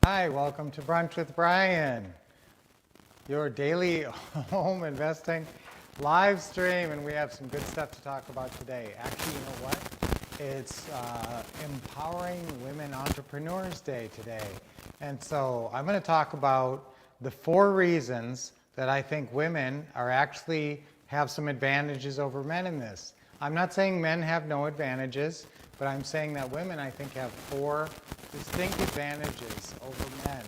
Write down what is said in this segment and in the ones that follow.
Hi, welcome to Brunch with Brian, your daily home investing live stream, and we have some good stuff to talk about today. Actually, you know what? It's Empowering Women Entrepreneurs Day today. And so I'm going to talk about the 4 reasons that I think women are actually have some advantages over men in this. I'm not saying men have no advantages, but I'm saying that women, I think, have 4 distinct advantages over men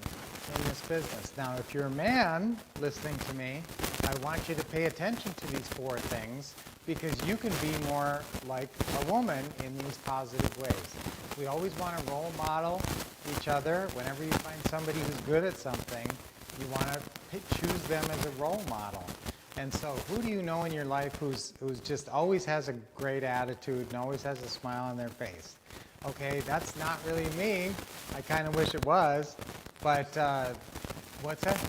in this business. Now, if you're a man listening to me, I want you to pay attention to these 4 things because you can be more like a woman in these positive ways. We always want to role model each other. Whenever you find somebody who's good at something, you want to choose them as a role model. And so who do you know in your life who's just always has a great attitude and always has a smile on their face? Okay, that's not really me. I kind of wish it was, but what's that?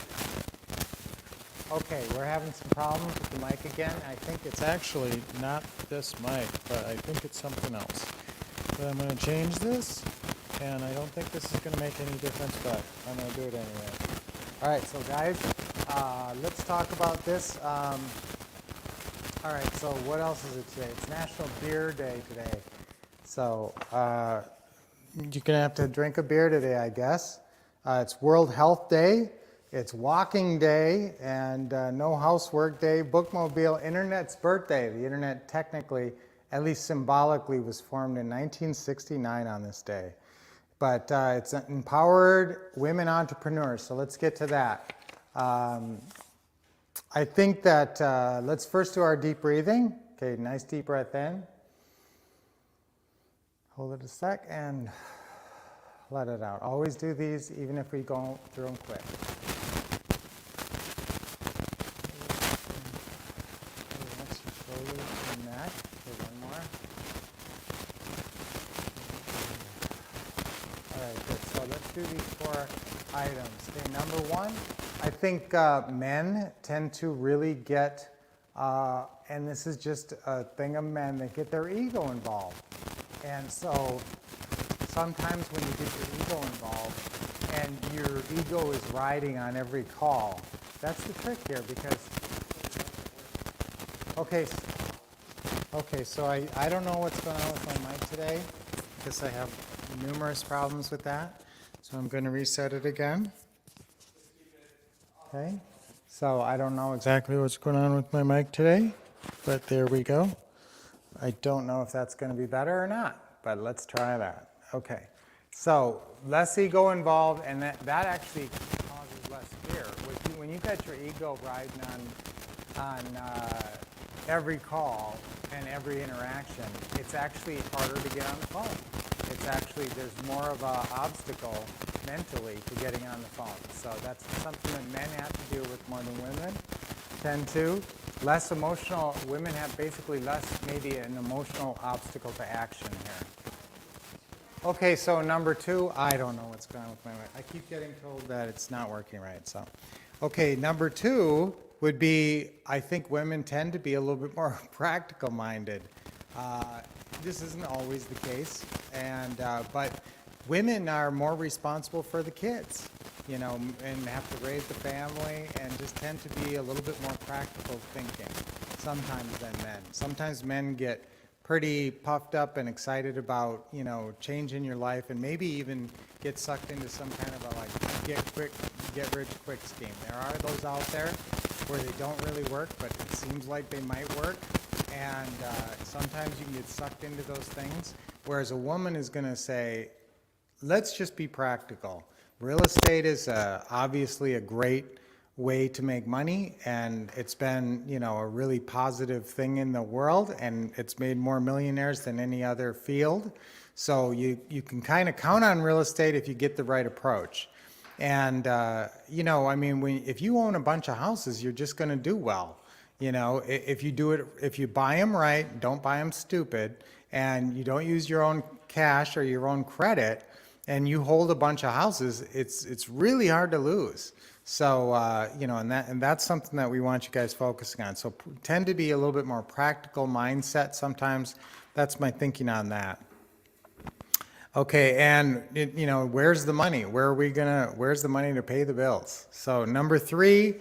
Okay, we're having some problems with the mic again. I think it's actually not this mic, but I think it's something else. But I'm going to change this, and I don't think this is going to make any difference, but I'm going to do it anyway. All right, so guys, let's talk about this. All right, so what else is it today? It's National Beer Day today. So you're going to have to drink a beer today, I guess. It's World Health Day. It's Walking Day and No Housework Day. Bookmobile, Internet's birthday. The Internet technically, at least symbolically, was formed in 1969 on this day. But it's Empowered Women Entrepreneurs. So let's get to that. I think that let's first do our deep breathing. Okay, nice deep breath in. Hold it a sec and let it out. Always do these even if we go through them quick. Next, slowly to the neck. Okay, one more. All right, good. So let's do these 4 items. Okay, number 1, I think men tend to really get, and this is just a thing of men, they get their ego involved. And so sometimes when you get your ego involved and your ego is riding on every call, that's the trick here because, okay, so I don't know what's going on with my mic today because I have numerous problems with that. So I'm going to reset it again. Okay, so I don't know exactly what's going on with my mic today, but there we go. I don't know if that's going to be better or not, but let's try that. Okay, so less ego involved, and that actually causes less fear. When you got your ego riding on every call and every interaction, it's actually harder to get on the phone. It's actually, there's more of an obstacle mentally to getting on the phone. So that's something that men have to deal with more than women tend to. Less emotional, women have basically less, maybe an emotional obstacle to action here. Okay, so number 2, I don't know what's going on with my mic. I keep getting told that it's not working right, so. Okay, number 2 would be, I think women tend to be a little bit more practical minded. This isn't always the case, and but women are more responsible for the kids, you know, and have to raise the family and just tend to be a little bit more practical thinking sometimes than men. Sometimes men get pretty puffed up and excited about, you know, changing your life and maybe even get sucked into some kind of a like get rich quick scheme. There are those out there where they don't really work, but it seems like they might work. And sometimes you can get sucked into those things, whereas a woman is going to say, let's just be practical. Real estate is obviously a great way to make money, and it's been, you know, a really positive thing in the world, and it's made more millionaires than any other field. So you can kind of count on real estate if you get the right approach. And you know, I mean, if you own a bunch of houses, you're just going to do well. You know, if you buy them right, don't buy them stupid, and you don't use your own cash or your own credit, and you hold a bunch of houses, it's really hard to lose. So you know, and that's something that we want you guys focusing on. So tend to be a little bit more practical mindset sometimes. That's my thinking on that. Okay, and where's the money? Where's the money to pay the bills? So number three,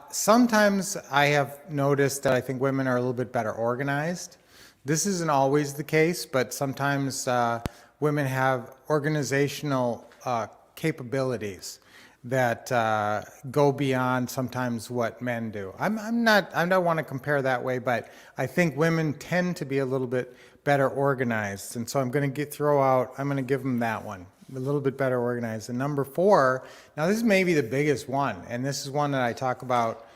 sometimes I have noticed that I think women are a little bit better organized. This isn't always the case, but sometimes women have organizational capabilities that go beyond sometimes what men do. I don't want to compare that way, but I think women tend to be a little bit better organized. And so I'm going to give them that one, a little bit better organized. And number four, now this is maybe the biggest one, and this is one that I talk about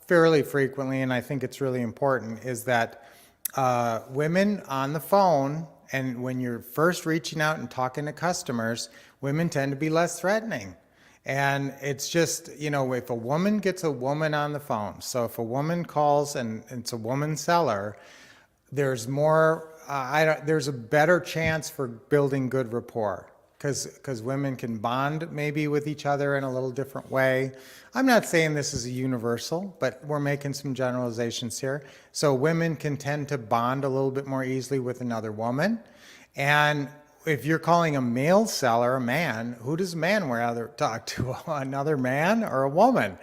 fairly frequently, and I think it's really important, is that women on the phone, and when you're first reaching out and talking to customers, women tend to be less threatening. And it's just, if a woman gets a woman on the phone, so if a woman calls and it's a woman seller, there's there's a better chance for building good rapport because women can bond maybe with each other in a little different way. I'm not saying this is a universal, but we're making some generalizations here. So women can tend to bond a little bit more easily with another woman. And if you're calling a male seller a man, who does a man rather talk to, another man or a woman?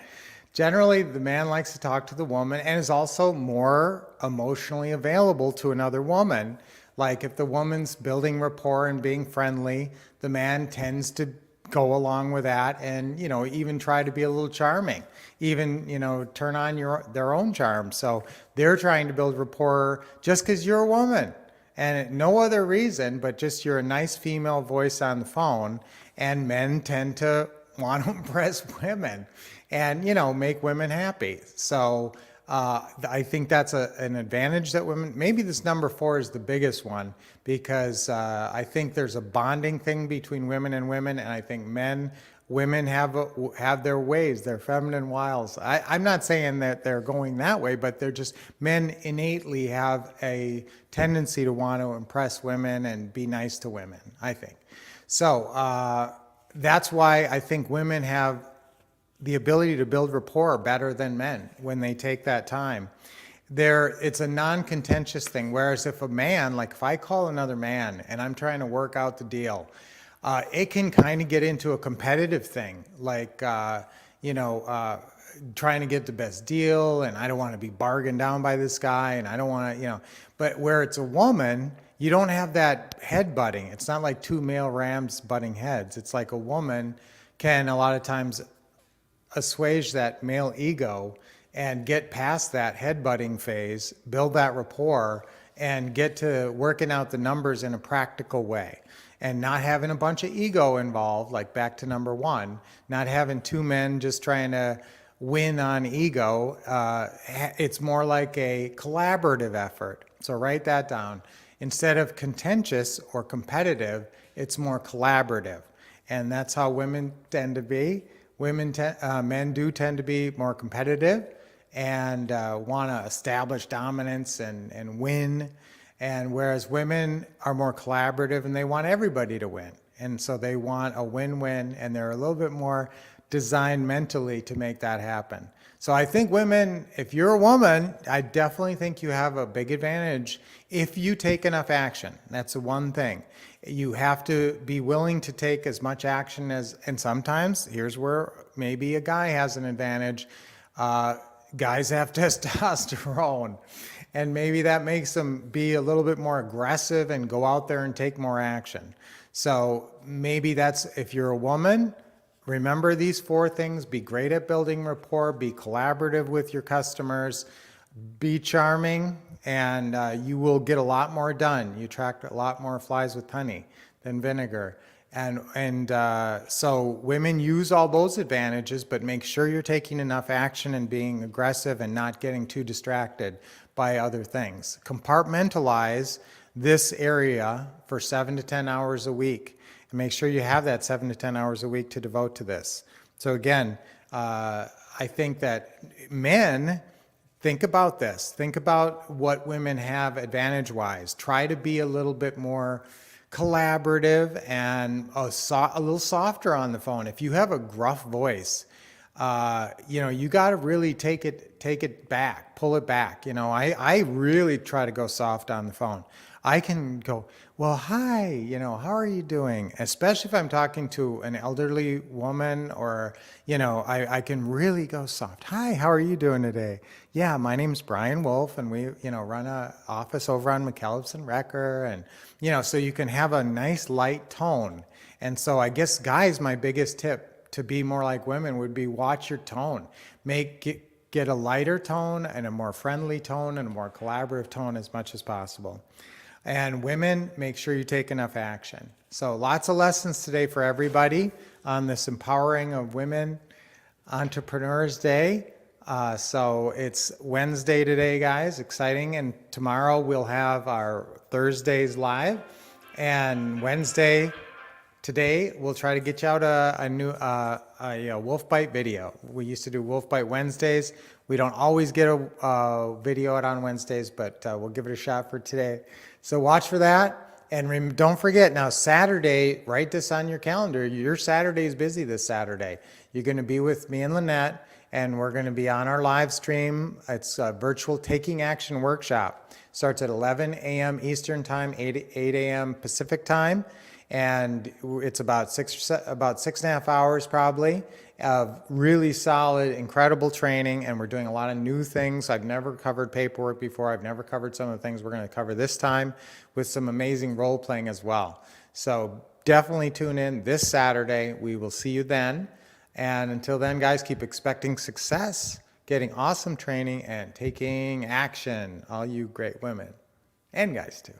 Generally, the man likes to talk to the woman and is also more emotionally available to another woman. Like if the woman's building rapport and being friendly, the man tends to go along with that and, even try to be a little charming, even, turn on their own charm. So they're trying to build rapport just because you're a woman. And no other reason, but just you're a nice female voice on the phone, and men tend to want to impress women and, make women happy. So I think that's an advantage that women, maybe this number four is the biggest one because I think there's a bonding thing between women, and I think women have their ways, their feminine wiles. I'm not saying that they're going that way, but men innately have a tendency to want to impress women and be nice to women, I think. So that's why I think women have the ability to build rapport better than men when they take that time. It's a non-contentious thing, whereas if a man, like if I call another man and I'm trying to work out the deal, it can kind of get into a competitive thing, like, trying to get the best deal, and I don't want to be bargained down by this guy, and I don't want to, but where it's a woman, you don't have that head butting. It's not like two male rams butting heads. It's like a woman can a lot of times assuage that male ego and get past that headbutting phase, build that rapport, and get to working out the numbers in a practical way. And not having a bunch of ego involved, like back to number one, not having two men just trying to win on ego. It's more like a collaborative effort. So write that down. Instead of contentious or competitive, it's more collaborative. And that's how women tend to be. Men do tend to be more competitive and want to establish dominance and win. And whereas women are more collaborative and they want everybody to win. And so they want a win-win, and they're a little bit more designed mentally to make that happen. So I think women, if you're a woman, I definitely think you have a big advantage if you take enough action. That's the one thing. You have to be willing to take as much action and sometimes, here's where maybe a guy has an advantage. Guys have testosterone. And maybe that makes them be a little bit more aggressive and go out there and take more action. So maybe that's, if you're a woman, remember these four things. Be great at building rapport, be collaborative with your customers, be charming, and you will get a lot more done. You attract a lot more flies with honey than vinegar. And so women use all those advantages, but make sure you're taking enough action and being aggressive and not getting too distracted by other things. Compartmentalize this area for 7 to 10 hours a week, and make sure you have that 7 to 10 hours a week to devote to this. So again, I think that men, think about this. Think about what women have advantage-wise. Try to be a little bit more collaborative and a little softer on the phone. If you have a gruff voice, you got to really take it back, pull it back. I really try to go soft on the phone. I can go, well, hi, how are you doing? Especially if I'm talking to an elderly woman or, I can really go soft. Hi, how are you doing today? Yeah, my name's Brian Wolf, and we, run a office over on McKellips and Wrecker. And, so you can have a nice light tone. And so I guess, guys, my biggest tip to be more like women would be watch your tone. Get a lighter tone and a more friendly tone and a more collaborative tone as much as possible. And women, make sure you take enough action. So lots of lessons today for everybody on this Empowering of Women Entrepreneurs Day. So it's Wednesday today, guys, exciting. And tomorrow we'll have our Thursdays live. And Wednesday, today, we'll try to get you out a new Wolf Bite video. We used to do Wolf Bite Wednesdays. We don't always get a video out on Wednesdays, but we'll give it a shot for today. So watch for that. And don't forget, now Saturday, write this on your calendar. Your Saturday is busy this Saturday. You're going to be with me and Lynette, and we're going to be on our live stream. It's a virtual Taking Action workshop. Starts at 11 a.m. Eastern Time, 8 a.m. Pacific Time. And it's about 6.5 hours probably of really solid, incredible training. And we're doing a lot of new things. I've never covered paperwork before. I've never covered some of the things we're going to cover this time, with some amazing role playing as well. So definitely tune in this Saturday. We will see you then. And until then, guys, keep expecting success, getting awesome training, and taking action. All you great women and guys too.